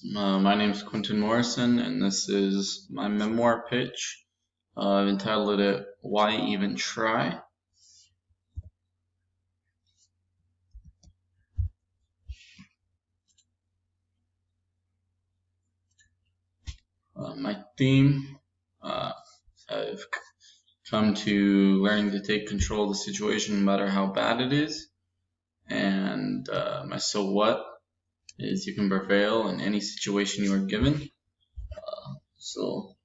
My name is Quentin Morrison, and this is my memoir pitch. I've entitled it "Why Even Try?" My theme: I've come to learning to take control of the situation, no matter how bad it is. And my "so what" is you can prevail in any situation you are given. So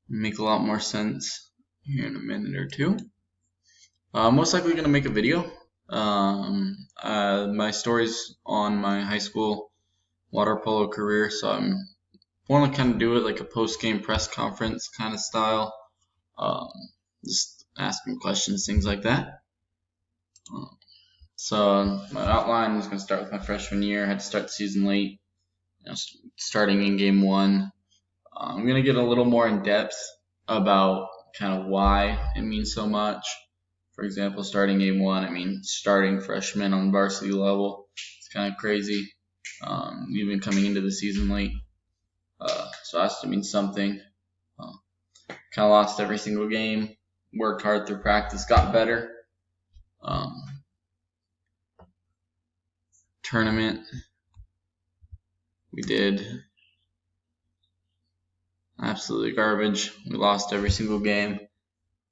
make a lot more sense here in a minute or two. Most likely going to make a video. My story's on my high school water polo career, so I'm want to kind of do it like a post-game press conference kind of style, um, just asking questions, things like that. So my outline is going to start with my freshman year. I had to start the season late, starting in game one. I'm going to get a little more in depth about kind of why it means so much. For example, starting game one, I mean, starting freshman on varsity level, it's kind of crazy. Even coming into the season late. So it has to mean something. Kind of lost every single game, worked hard through practice, got better. Tournament, we did absolutely garbage. We lost every single game.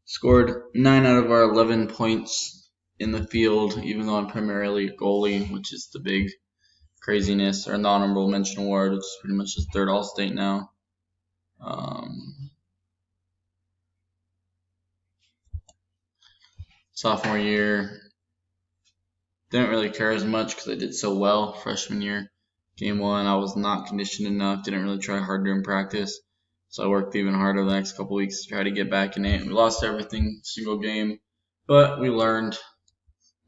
Scored 9 out of our 11 points in the field, even though I'm primarily a goalie, which is the big craziness. Our non-honorable mention award, which is pretty much just third all-state now. Sophomore year, didn't really care as much because I did so well freshman year. Game one, I was not conditioned enough, didn't really try hard during practice. So I worked even harder the next couple weeks to try to get back in it. We lost everything, single game, but we learned.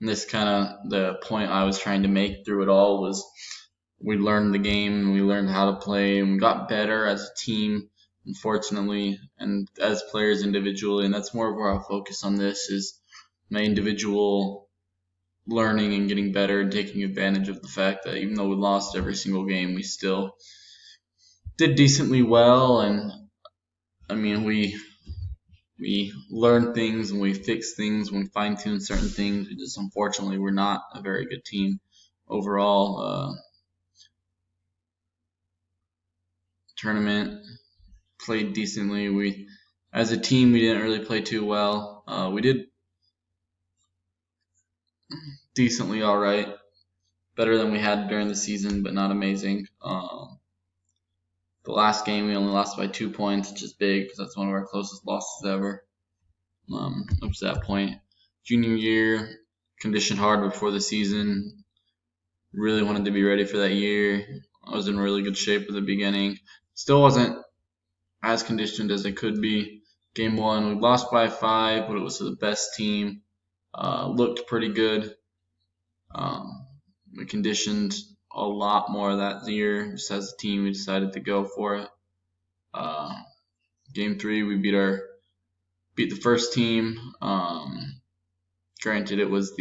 And this kind of the point I was trying to make through it all was we learned the game, we learned how to play, and we got better as a team, unfortunately, and as players individually. And that's more of where I'll focus on this is my individual learning and getting better and taking advantage of the fact that even though we lost every single game, we still did decently well. And I mean, we learn things and we fix things when we fine tune certain things. We just unfortunately we're not a very good team overall. Tournament played decently. We as a team we didn't really play too well. We did decently all right, better than we had during the season, but not amazing. The last game we only lost by 2 points, which is big because that's one of our closest losses ever. Up to that point. Junior year, conditioned hard before the season. Really wanted to be ready for that year. I was in really good shape at the beginning. Still wasn't as conditioned as I could be. Game one, we lost by 5, but it was to the best team. Looked pretty good. We conditioned a lot more that year. Just as a team, we decided to go for it. Game 3, we beat the first team. Granted, it was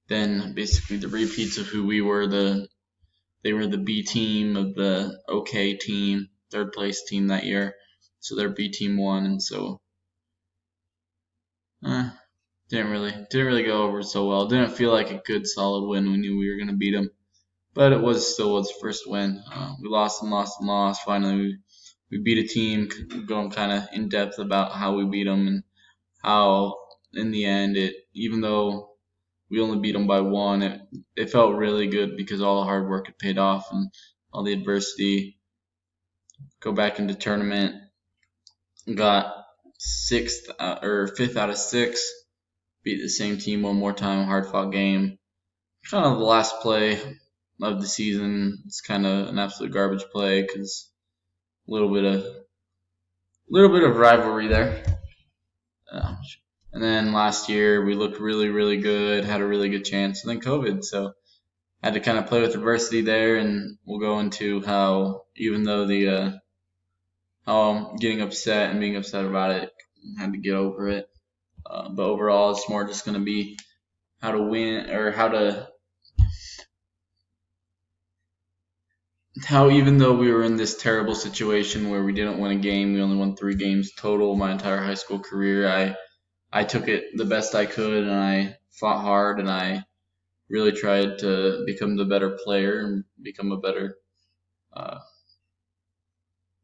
then basically the repeats of who we were. They were the B team of the OK team, third place team that year. So their B team won, and so didn't really go over so well. Didn't feel like a good solid win. We knew we were gonna beat them, but it was still the first win. We lost and lost and lost. Finally, we beat a team. Going kind of in depth about how we beat them and how in the end even though we only beat them by 1, it felt really good because all the hard work had paid off and all the adversity. Go back into tournament, got 5th out of 6, beat the same team one more time, hard fought game. Kind of the last play of the season. It's kind of an absolute garbage play because a little bit of rivalry there. And then last year we looked really, really good, had a really good chance, and then COVID. So had to kind of play with adversity there, and we'll go into how even though how I'm getting upset and being upset about it, had to get over it. But overall, it's more just going to be how to win or how to how even though we were in this terrible situation where we didn't win a game, we only won 3 games total my entire high school career. I took it the best I could, and I fought hard, and I really tried to become the better player and become a better, uh,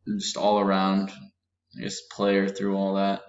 just all around, I guess, player through all that.